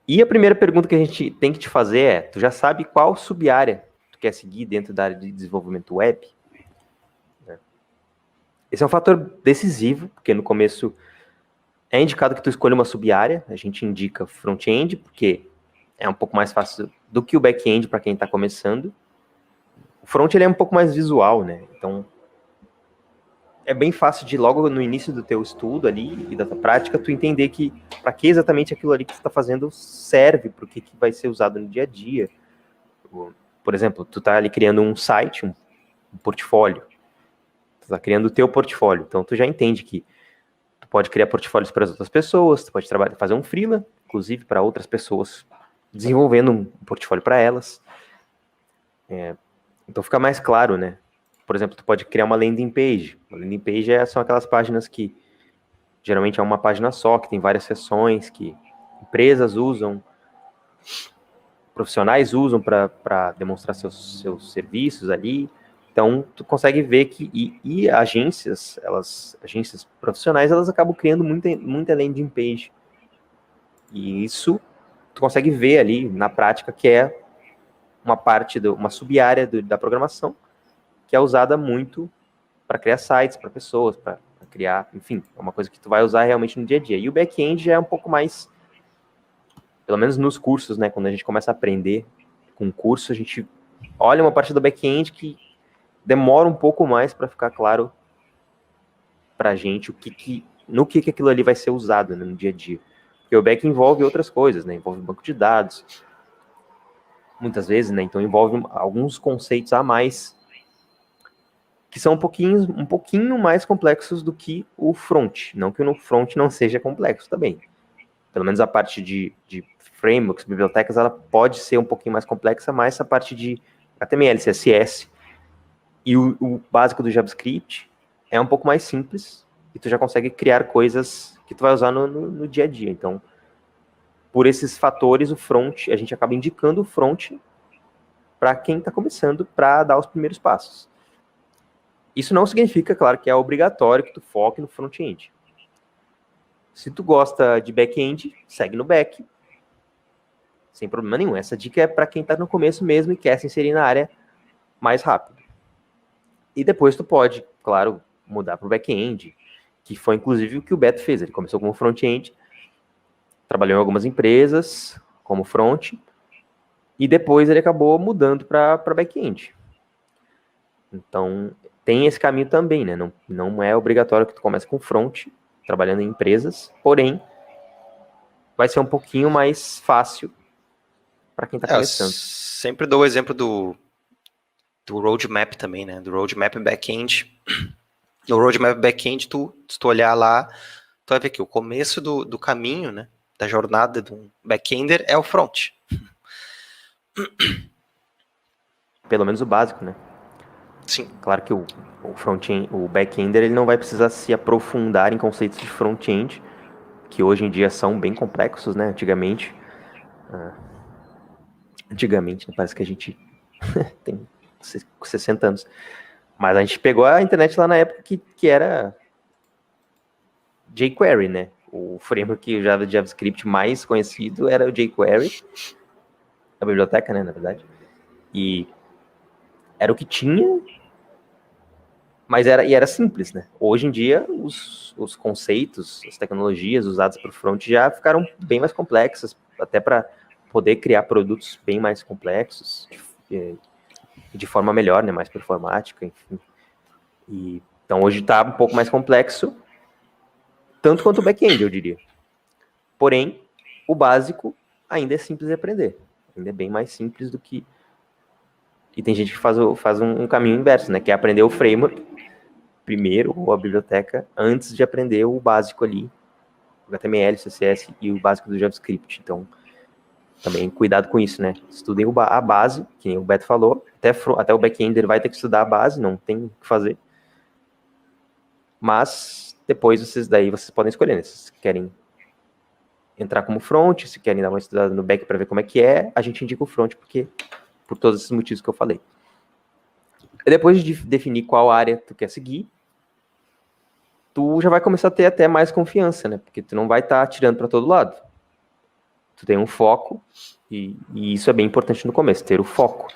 E a primeira pergunta que a gente tem que te fazer é, tu já sabe qual sub-área tu quer seguir dentro da área de desenvolvimento web? Esse é um fator decisivo, porque no começo é indicado que tu escolha uma sub-área, a gente indica front-end, porque é um pouco mais fácil do que o back-end para quem está começando. O front ele é um pouco mais visual, né? Então, é bem fácil de logo no início do teu estudo ali e da tua prática, tu entender que para que exatamente aquilo ali que tu está fazendo serve, para o que vai ser usado no dia a dia. Por exemplo, tu está ali criando um site, um portfólio. Tu está criando o teu portfólio. Então, tu já entende que tu pode criar portfólios para as outras pessoas, tu pode fazer um freela, inclusive para outras pessoas, desenvolvendo um portfólio para elas. Então fica mais claro, né? Por exemplo, tu pode criar uma landing page. Uma landing page são aquelas páginas que geralmente é uma página só, que tem várias seções, que empresas usam, profissionais usam para demonstrar seus serviços ali. Então, tu consegue ver que e agências profissionais, elas acabam criando muita landing page. E isso tu consegue ver ali na prática que é uma sub-área da programação que é usada muito para criar sites para pessoas, para criar, enfim, é uma coisa que tu vai usar realmente no dia a dia. E o back-end já é um pouco mais, pelo menos nos cursos, né, quando a gente começa a aprender com o curso, a gente olha uma parte do back-end que demora um pouco mais para ficar claro para a gente no que aquilo ali vai ser usado, né, no dia a dia. Porque o back envolve outras coisas, né, envolve banco de dados, muitas vezes, né, então envolve alguns conceitos a mais que são um pouquinho mais complexos do que o front. Não que o front não seja complexo também. Pelo menos a parte de frameworks, bibliotecas, ela pode ser um pouquinho mais complexa, mas a parte de HTML, CSS e o básico do JavaScript é um pouco mais simples e tu já consegue criar coisas que tu vai usar no dia a dia. Então, por esses fatores, o front, a gente acaba indicando o front para quem está começando para dar os primeiros passos. Isso não significa, claro, que é obrigatório que tu foque no front-end. Se tu gosta de back-end, segue no back. Sem problema nenhum. Essa dica é para quem está no começo mesmo e quer se inserir na área mais rápido. E depois tu pode, claro, mudar para o back-end, que foi inclusive o que o Beto fez. Ele começou como front-end, trabalhou em algumas empresas como front, e depois ele acabou mudando para back-end. Então, tem esse caminho também, né? Não é obrigatório que tu comece com front, trabalhando em empresas, porém, vai ser um pouquinho mais fácil para quem está começando. Eu sempre dou o exemplo do roadmap também, né? Do roadmap back-end. No roadmap back-end, se tu olhar lá, tu vai ver que o começo do caminho, né? Da jornada do back-ender é o front. Pelo menos o básico, né? Sim. Claro que o front-end, o back-ender, ele não vai precisar se aprofundar em conceitos de front-end, que hoje em dia são bem complexos, né? Antigamente, né? Parece que a gente tem 60 anos. Mas a gente pegou a internet lá na época que era jQuery, né? O framework de JavaScript mais conhecido era o jQuery, a biblioteca, né, na verdade. E era o que tinha, mas era simples, né? Hoje em dia, os conceitos, as tecnologias usadas para o front já ficaram bem mais complexas, até para poder criar produtos bem mais complexos, de forma melhor, né? Mais performática, enfim. Então, hoje está um pouco mais complexo, tanto quanto o back-end, eu diria. Porém, o básico ainda é simples de aprender. Ainda é bem mais simples do que... E tem gente que faz um caminho inverso, né? Que é aprender o framework primeiro, ou a biblioteca, antes de aprender o básico ali, o HTML, CSS e o básico do JavaScript. Então, também cuidado com isso, né? Estudem a base, que nem o Beto falou, até o back-end ele vai ter que estudar a base, não tem o que fazer. Mas depois vocês podem escolher, né? Se vocês querem entrar como front, se querem dar uma estudada no back para ver como é que é, a gente indica o front, porque por todos esses motivos que eu falei. E depois de definir qual área tu quer seguir, tu já vai começar a ter até mais confiança, né? Porque tu não vai estar atirando para todo lado. Tu tem um foco, e isso é bem importante no começo, ter o foco.